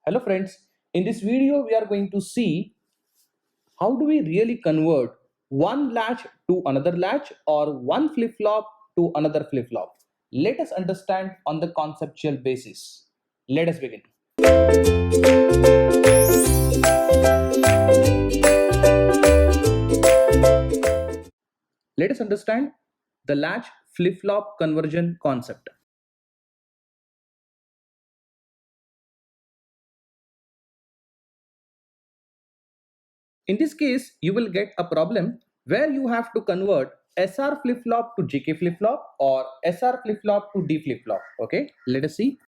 Hello friends, in this video we are going to see how do we really convert one latch to another latch or one flip-flop to another flip-flop. Let us understand on the conceptual basis. Let us begin. Let us understand the latch flip-flop conversion concept. In this case, you will get a problem where you have to convert SR flip-flop to JK flip-flop or SR flip-flop to D flip-flop. Okay, let us see.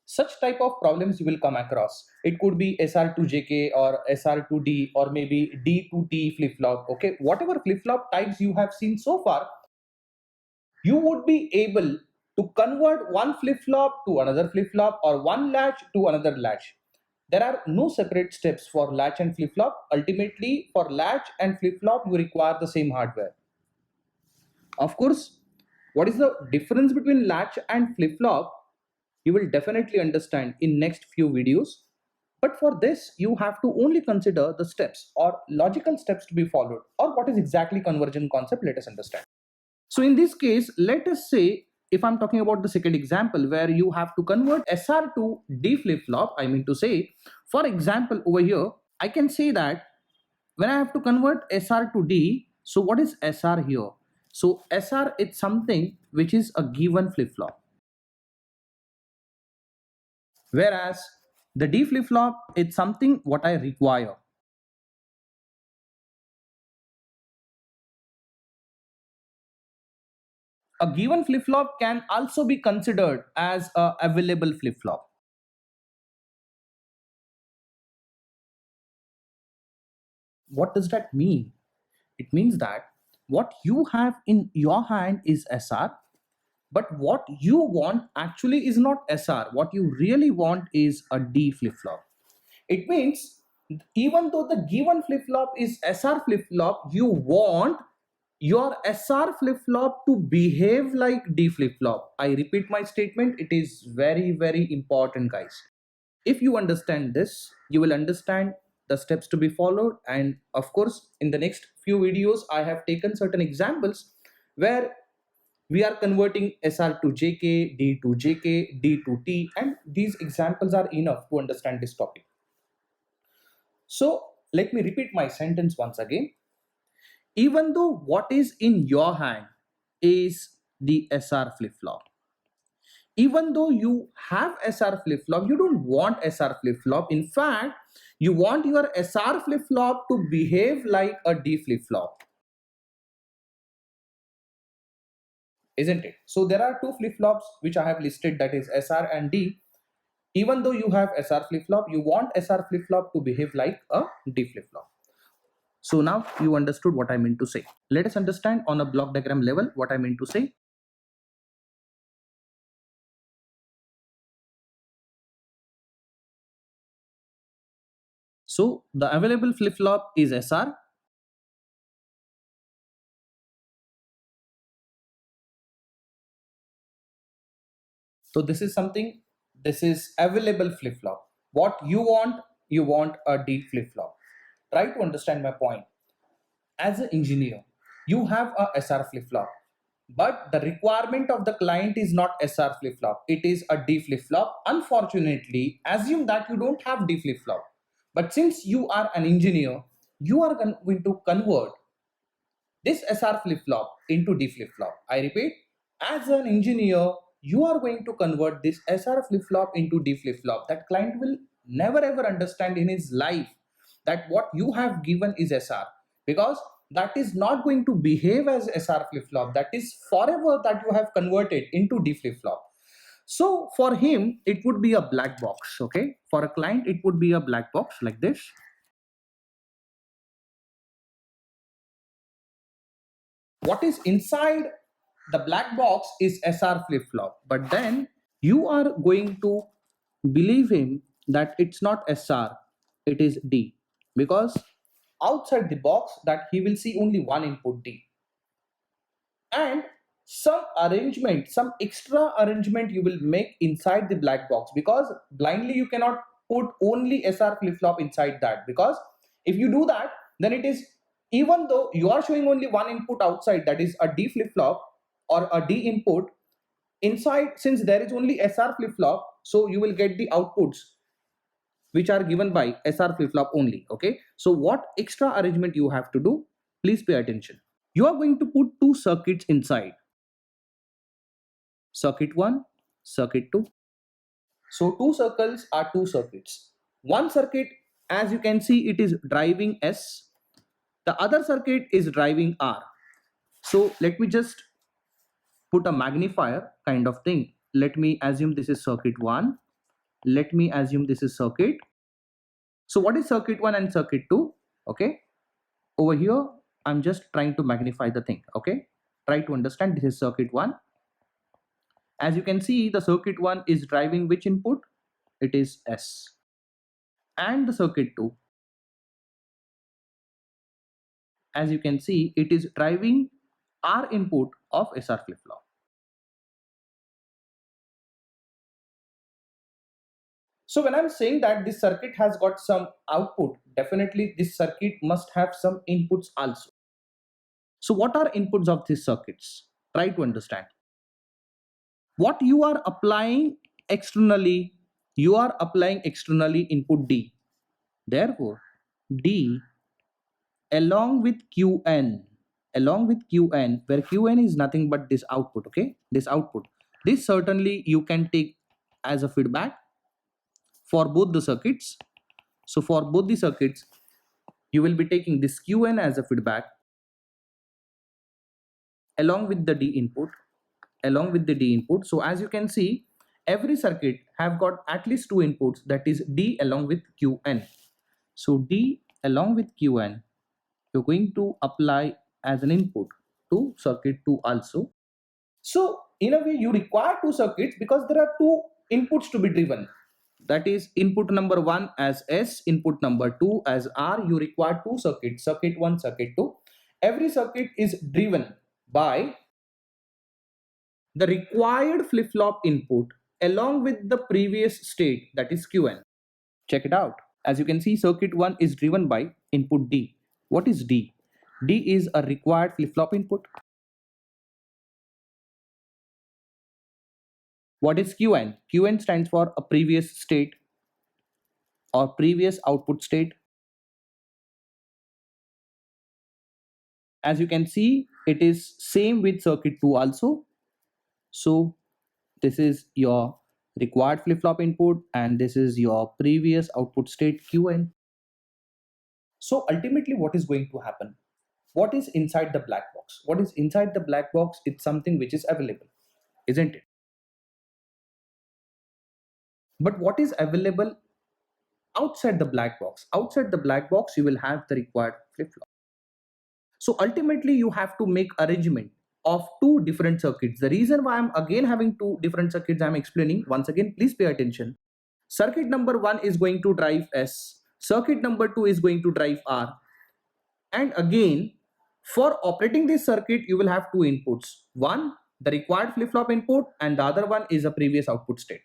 Such type of problems you will come across. It could be SR to JK or SR to D or maybe D to T flip-flop. Okay, whatever flip-flop types you have seen so far, you would be able to convert one flip-flop to another flip-flop or one latch to another latch. There are no separate steps for latch and flip-flop. Ultimately, for latch and flip-flop, you require the same hardware. Of course, what is the difference between latch and flip-flop? You will definitely understand in next few videos. But for this, you have to only consider the steps or logical steps to be followed, or what is exactly conversion concept. Let us understand. So in this case, let us say if I'm talking about the second example where you have to convert SR to D flip-flop, I mean to say, for example, over here, I can say that when I have to convert SR to D, so what is SR here? So SR is something which is a given flip-flop. Whereas the D flip-flop is something what I require. A given flip-flop can also be considered as a available flip-flop. What does that mean? It means that what you have in your hand is SR, but what you want actually is not SR. What you really want is a D flip-flop. It means even though the given flip-flop is SR flip-flop, you want your SR flip-flop to behave like D flip-flop. I repeat my statement, it is very, very important, guys. If you understand this, you will understand the steps to be followed. And of course, in the next few videos, I have taken certain examples where we are converting SR to JK, D to JK, D to T, and these examples are enough to understand this topic. So let me repeat my sentence once again. Even though what is in your hand is the SR flip-flop, even though you have SR flip-flop, you don't want SR flip-flop. In fact, you want your SR flip-flop to behave like a D flip-flop, isn't it? So there are two flip-flops which I have listed, that is SR and D. Even though you have SR flip-flop, you want SR flip-flop to behave like a D flip-flop. So now you understood what I meant to say. Let us understand on a block diagram level what I meant to say. So the available flip-flop is SR. So this is something, this is available flip-flop. What you want a D flip-flop. Try to understand my point. As an engineer, you have a SR flip-flop, but the requirement of the client is not SR flip-flop, it is a D flip-flop. Unfortunately, assume that you don't have D flip-flop, but since you are an engineer, you are going to convert this SR flip-flop into D flip-flop. I repeat, as an engineer, you are going to convert this SR flip-flop into D flip-flop. That client will never ever understand in his life that what you have given is SR, because that is not going to behave as SR flip-flop. That is forever that you have converted into D flip-flop. So for him, it would be a black box. Okay, for a client, it would be a black box like this. What is inside the black box is SR flip-flop, but then you are going to believe him that it's not SR, it is D, because outside the box that he will see only one input D, and some arrangement, some extra arrangement you will make inside the black box, because blindly you cannot put only SR flip-flop inside that, because if you do that, then it is, even though you are showing only one input outside, that is a D flip-flop or a D input, inside, since there is only SR flip-flop, so you will get the outputs which are given by SR flip-flop only. Okay, so what extra arrangement you have to do, please pay attention. You are going to put two circuits inside, circuit 1, circuit 2. So two circles are two circuits. One circuit, as you can see, it is driving S. The other circuit is driving R. So let me just put a magnifier kind of thing. Let me assume this is circuit 1. Let me assume this is circuit. So what is circuit 1 and circuit 2? Okay. Over here, I'm just trying to magnify the thing. Okay. Try to understand, this is circuit 1. As you can see, the circuit 1 is driving which input? It is S. And the circuit 2, as you can see, it is driving R input of SR flip-flop. So when I'm saying that this circuit has got some output, definitely this circuit must have some inputs also. So what are inputs of these circuits? Try to understand. What you are applying externally, you are applying externally input D. Therefore, D along with Qn, where Qn is nothing but this output. Okay, this output, this certainly you can take as a feedback for both the circuits. So for both the circuits, you will be taking this Qn as a feedback along with the D input, So as you can see, every circuit have got at least two inputs, that is D along with Qn. So D along with Qn, you're going to apply as an input to circuit 2 also. So in a way you require two circuits because there are two inputs to be driven. That is input number 1 as S, input number 2 as R. You require two circuits, circuit 1, circuit 2. Every circuit is driven by the required flip-flop input along with the previous state, that is Qn. Check it out. As you can see, circuit 1 is driven by input D. What is D? D is a required flip-flop input. What is Qn? Qn stands for a previous state or previous output state. As you can see, it is same with circuit 2 also. So this is your required flip-flop input and this is your previous output state Qn. So ultimately what is going to happen? What is inside the black box? What is inside the black box? It's something which is available, isn't it? But what is available outside the black box? Outside the black box, you will have the required flip-flop. So ultimately, you have to make arrangement of two different circuits. The reason why I'm again having two different circuits, I'm explaining. Once again, please pay attention. Circuit number 1 is going to drive S. Circuit number 2 is going to drive R. And again, for operating this circuit, you will have two inputs. One, the required flip-flop input, and the other one is a previous output state.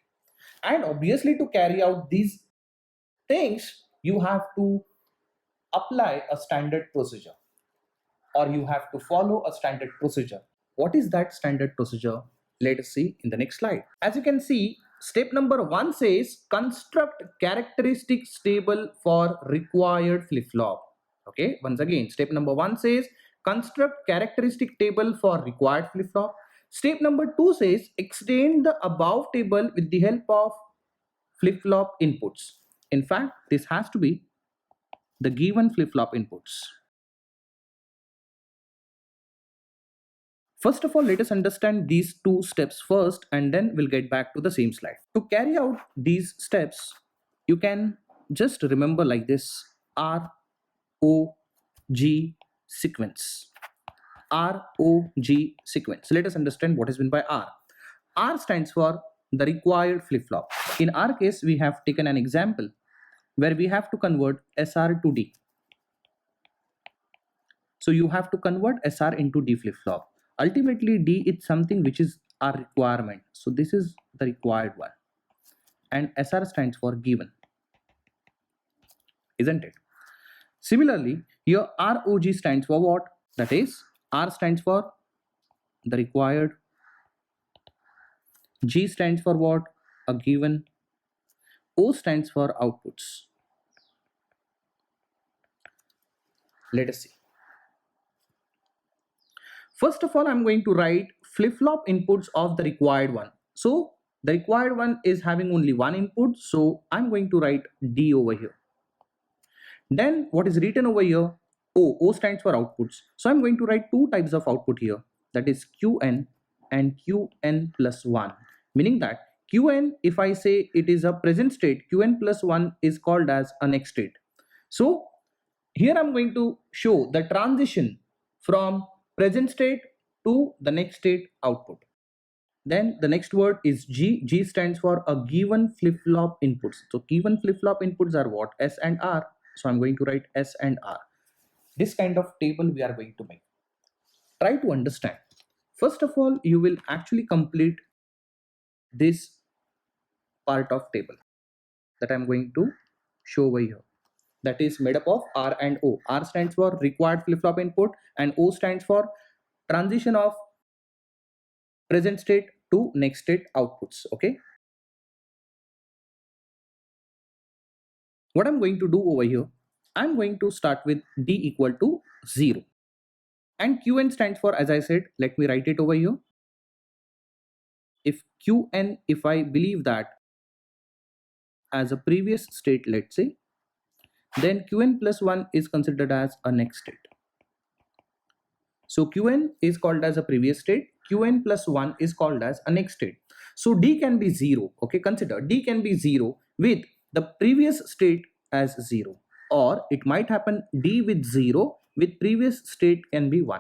And obviously, to carry out these things, you have to apply a standard procedure, or you have to follow a standard procedure. What is that standard procedure? Let us see in the next slide. As you can see, step number 1 says construct characteristics table for required flip-flop. Okay, once again, step number 1 says construct characteristic table for required flip-flop. Step number 2 says extend the above table with the help of flip-flop inputs. In fact, this has to be the given flip-flop inputs. First of all, let us understand these two steps first and then we'll get back to the same slide. To carry out these steps, you can just remember like this: R, O, G sequence. R, O, G sequence. Let us understand what is meant by R. R stands for the required flip-flop. In our case, we have taken an example where we have to convert SR to D. So you have to convert SR into D flip-flop. Ultimately, D is something which is our requirement. So this is the required one. And SR stands for given, isn't it? Similarly, here ROG stands for what? That is, R stands for the required, G stands for what? A given, O stands for outputs. Let us see. First of all, I'm going to write flip-flop inputs of the required one. So the required one is having only one input, so I'm going to write D over here. Then what is written over here? O stands for outputs. So I'm going to write two types of output here, that is Qn and Qn plus 1. Meaning that Qn, if I say it is a present state, Qn plus 1 is called as a next state. So here I'm going to show the transition from present state to the next state output. Then the next word is G. G stands for a given flip-flop inputs. So given flip-flop inputs are what? S and R. So I'm going to write S and R. This kind of table we are going to make. Try to understand. First of all, you will actually complete this part of table that I'm going to show over here. That is made up of R and O. R stands for required flip-flop input and O stands for transition of present state to next state outputs. Okay. What I'm going to do over here, I'm going to start with D equal to 0. And Qn stands for, as I said, let me write it over here. If Qn, if I believe that as a previous state, let's say, then Qn plus 1 is considered as a next state. So Qn is called as a previous state, Qn plus 1 is called as a next state. So D can be 0, okay, consider D can be 0 with the previous state as 0, or it might happen D with 0 with previous state can be 1.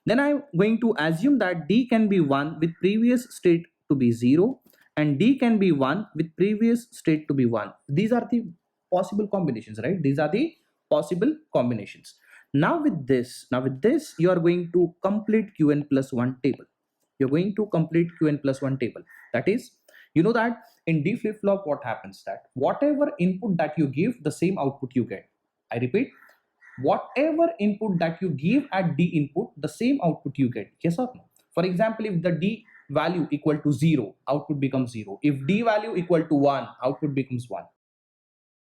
Then I'm going to assume that D can be 1 with previous state to be 0 and D can be 1 with previous state to be 1. These are the possible combinations, right? These are the possible combinations. Now with this, you are going to complete Qn plus 1 table. You're going to complete Qn plus 1 table. That is, you know that in D flip-flop what happens, that whatever input that you give, the same output you get. I repeat, whatever input that you give at D input, the same output you get. Yes or no? For example, if the D value equal to 0, output becomes 0. If D value equal to 1, output becomes 1.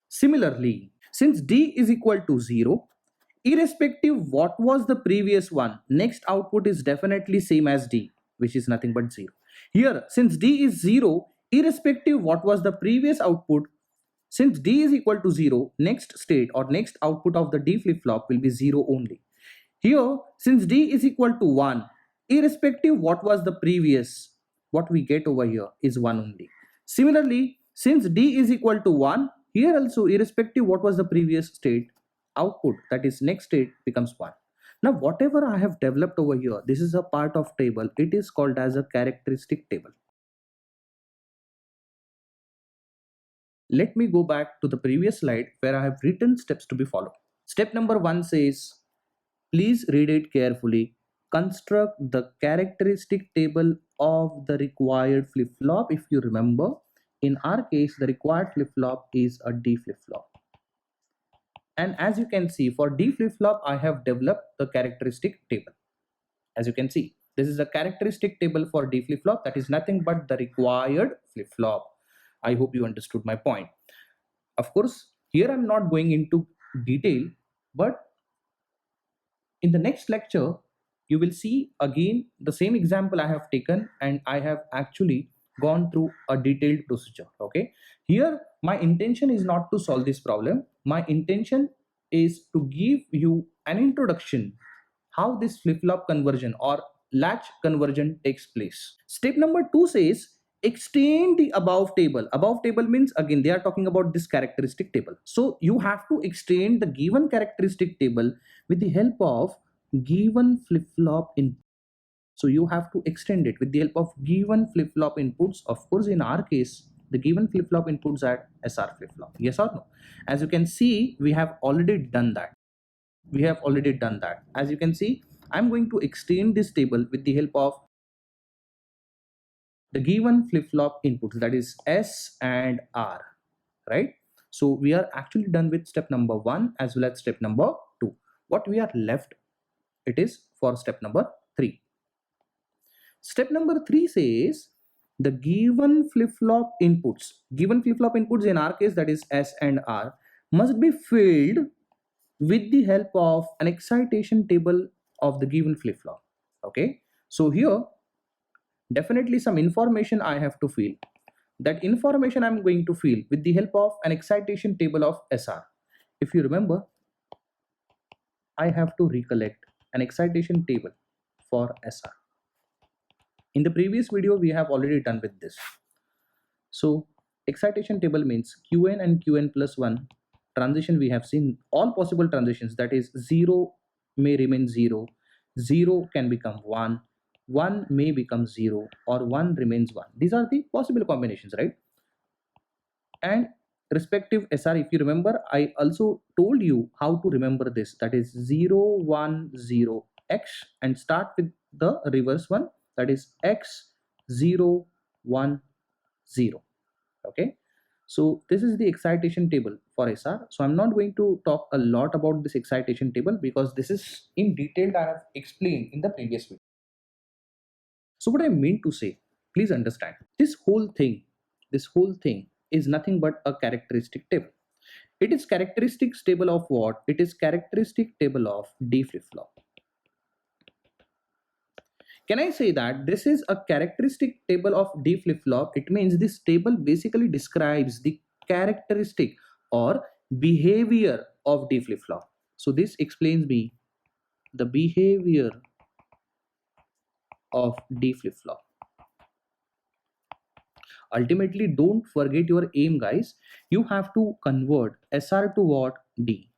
Similarly, since D is equal to 0, irrespective what was the previous one, next output is definitely same as D, which is nothing but 0. Here, since D is 0, irrespective what was the previous output, since D is equal to 0, next state or next output of the D flip-flop will be 0 only. Here, since D is equal to 1, irrespective what was the previous, what we get over here is 1 only. Similarly, since D is equal to 1, here also irrespective what was the previous state, output, that is next state, becomes 1. Now whatever I have developed over here, this is a part of table. It is called as a characteristic table. Let me go back to the previous slide where I have written steps to be followed. Step number 1 says, please read it carefully. Construct the characteristic table of the required flip-flop. If you remember, in our case, the required flip-flop is a D flip-flop. And as you can see, for D flip-flop, I have developed the characteristic table. As you can see, this is a characteristic table for D flip-flop, that is nothing but the required flip-flop. I hope you understood my point. Of course, here I'm not going into detail, but in the next lecture, you will see again the same example I have taken, and I have actually gone through a detailed procedure. Okay, here my intention is not to solve this problem. My intention is to give you an introduction how this flip-flop conversion or latch conversion takes place. Step number 2 says extend the above table. Above table means, again, they are talking about this characteristic table. So you have to extend the given characteristic table with the help of given flip-flop input. So you have to extend it with the help of given flip-flop inputs. Of course, in our case, the given flip-flop inputs are SR flip-flop. Yes or no? As you can see, we have already done that. As you can see, I'm going to extend this table with the help of the given flip-flop inputs, that is S and R, right? So we are actually done with step number 1 as well as step number 2. What we are left, it is for step number 3. Step number 3 says the given flip-flop inputs in our case, that is S and R, must be filled with the help of an excitation table of the given flip-flop. Okay, so here definitely some information I have to fill. That information I'm going to fill with the help of an excitation table of SR. If you remember, I have to recollect an excitation table for SR. In the previous video, we have already done with this. So excitation table means Qn and Qn plus 1 transition. We have seen all possible transitions, that is 0 may remain 0, 0 can become 1, 1 may become 0, or 1 remains 1. These are the possible combinations, right? And respective SR, if you remember, I also told you how to remember this, that is 0 1 0 X, and start with the reverse one, that is X 0 1 0. Okay, so this is the excitation table for SR. So I'm not going to talk a lot about this excitation table because this is in detail I have explained in the previous video. So what I mean to say, please understand, this whole thing is nothing but a characteristic table. It is characteristics table of what? It is characteristic table of D flip-flop. Can I say that this is a characteristic table of D flip-flop? It means this table basically describes the characteristic or behavior of D flip-flop. So this explains me the behavior of D flip-flop. Ultimately, don't forget your aim, guys. You have to convert SR to what? D.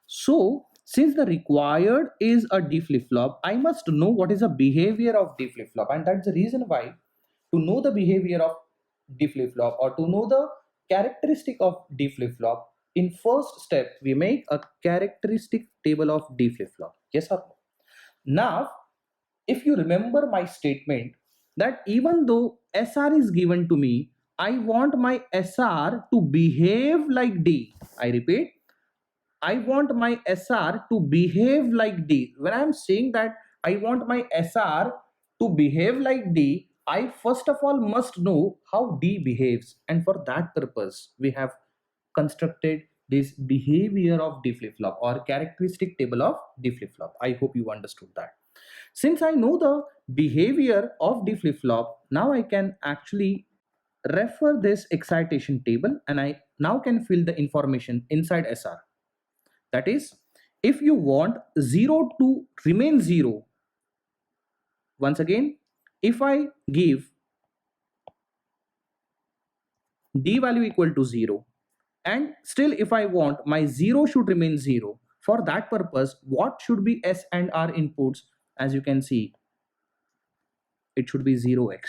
So since the required is a D flip-flop, I must know what is the behavior of D flip-flop, and that's the reason why, to know the behavior of D flip-flop or to know the characteristic of D flip-flop, in first step we make a characteristic table of D flip-flop. Yes or no? Now, if you remember my statement that even though SR is given to me, I want my SR to behave like D. I repeat, I want my SR to behave like D. When I'm saying that I want my SR to behave like D, I first of all must know how D behaves, and for that purpose we have constructed this behavior of D flip-flop or characteristic table of D flip-flop. I hope you understood that. Since I know the behavior of D flip-flop, now I can actually refer this excitation table and I now can fill the information inside SR. That is, if you want 0 to remain 0, once again, if I give D value equal to 0, and still if I want my 0 should remain 0, for that purpose, what should be S and R inputs? As you can see, it should be 0x.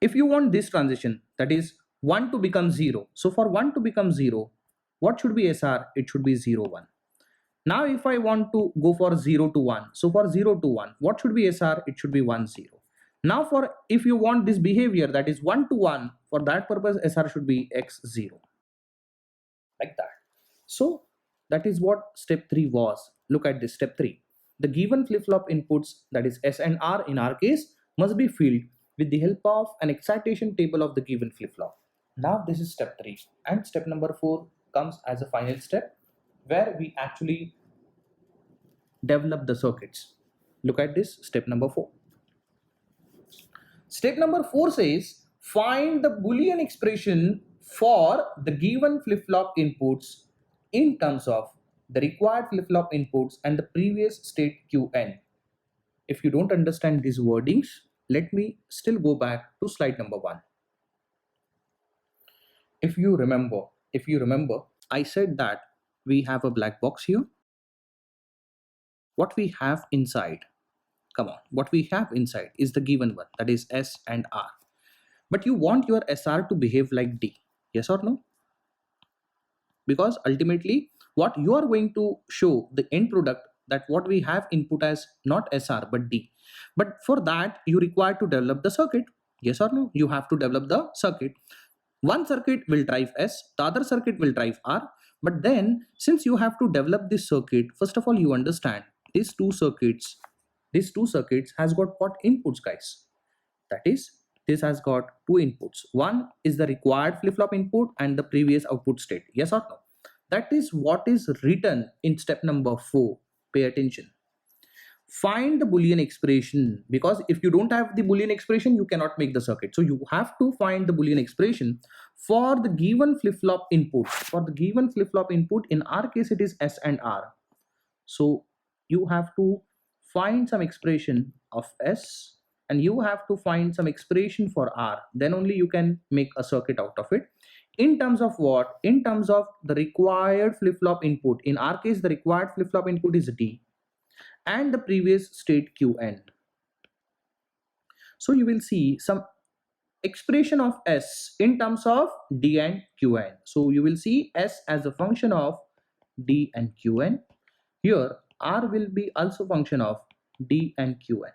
If you want this transition, that is 1 to become 0, so for 1 to become 0, what should be SR? It should be 0 1. Now if I want to go for 0 to 1, so for 0 to 1, what should be SR? It should be 1 0. Now for if you want this behavior, that is 1 to 1, for that purpose SR should be x 0, like that. So that is what step 3 was. Look at this step 3. The given flip-flop inputs, that is S and R in our case, must be filled with the help of an excitation table of the given flip-flop. Now this is step 3, and step number 4 comes as a final step where we actually develop the circuits. Look at this step number 4. Step number 4 says find the Boolean expression for the given flip-flop inputs in terms of the required flip-flop inputs and the previous state Qn. If you don't understand these wordings, let me still go back to slide number 1. If you remember, I said that we have a black box here. What we have inside, come on, what we have inside is the given one, that is S and R. But you want your SR to behave like D, yes or no? Because ultimately what you are going to show, the end product, that what we have input as not SR but D. But for that, you require to develop the circuit. Yes or no? You have to develop the circuit. One circuit will drive S, the other circuit will drive R. But then, since you have to develop this circuit, first of all, you understand these two circuits has got what inputs, guys? That is, this has got two inputs. One is the required flip-flop input and the previous output state. Yes or no? That is what is written in step number 4. Pay attention. Find the Boolean expression, because if you don't have the Boolean expression, you cannot make the circuit. So you have to find the Boolean expression for the given flip-flop input. For the given flip-flop input, in our case, it is S and R. So you have to find some expression of S and you have to find some expression for R. Then only you can make a circuit out of it. In terms of what? In terms of the required flip-flop input. In our case, the required flip-flop input is D and the previous state Qn. So you will see some expression of S in terms of D and Qn. So you will see S as a function of D and Qn. Here R will be also function of D and Qn.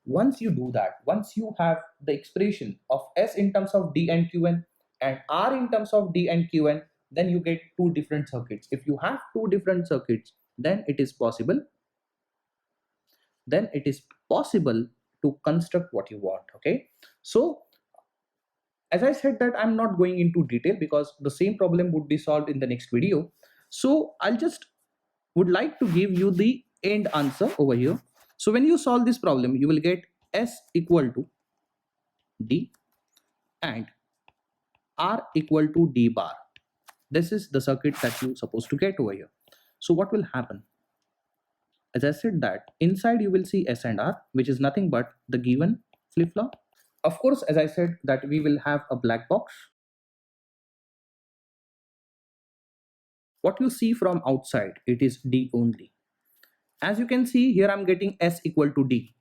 Once you do that, once you have the expression of S in terms of D and Qn and R in terms of D and Qn, then you get two different circuits. If you have two different circuits, then it is possible to construct what you want. Okay, so as I said that I'm not going into detail because the same problem would be solved in the next video. So I'll just would like to give you the end answer over here. So when you solve this problem, you will get S equal to D and R equal to D bar. This is the circuit that you're supposed to get over here. So what will happen? As I said that inside you will see S and R, which is nothing but the given flip-flop. Of course, as I said that we will have a black box. What you see from outside, it is D only. As you can see here, I'm getting S equal to D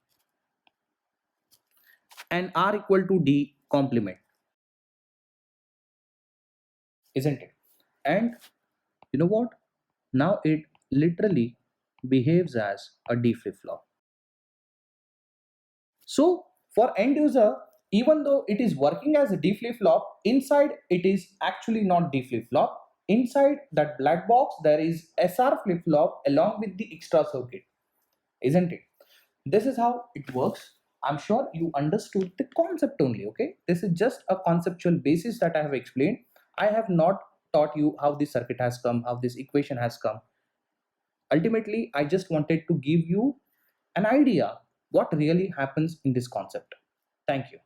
and R equal to D complement, isn't it? And you know what? Now it literally behaves as a D flip-flop. So for end user, even though it is working as a D flip-flop, inside it is actually not D flip-flop. Inside that black box, there is SR flip-flop along with the extra circuit, isn't it? This is how it works. I'm sure you understood the concept only, okay? This is just a conceptual basis that I have explained. I have not taught you how this circuit has come, how this equation has come. Ultimately, I just wanted to give you an idea what really happens in this concept. Thank you.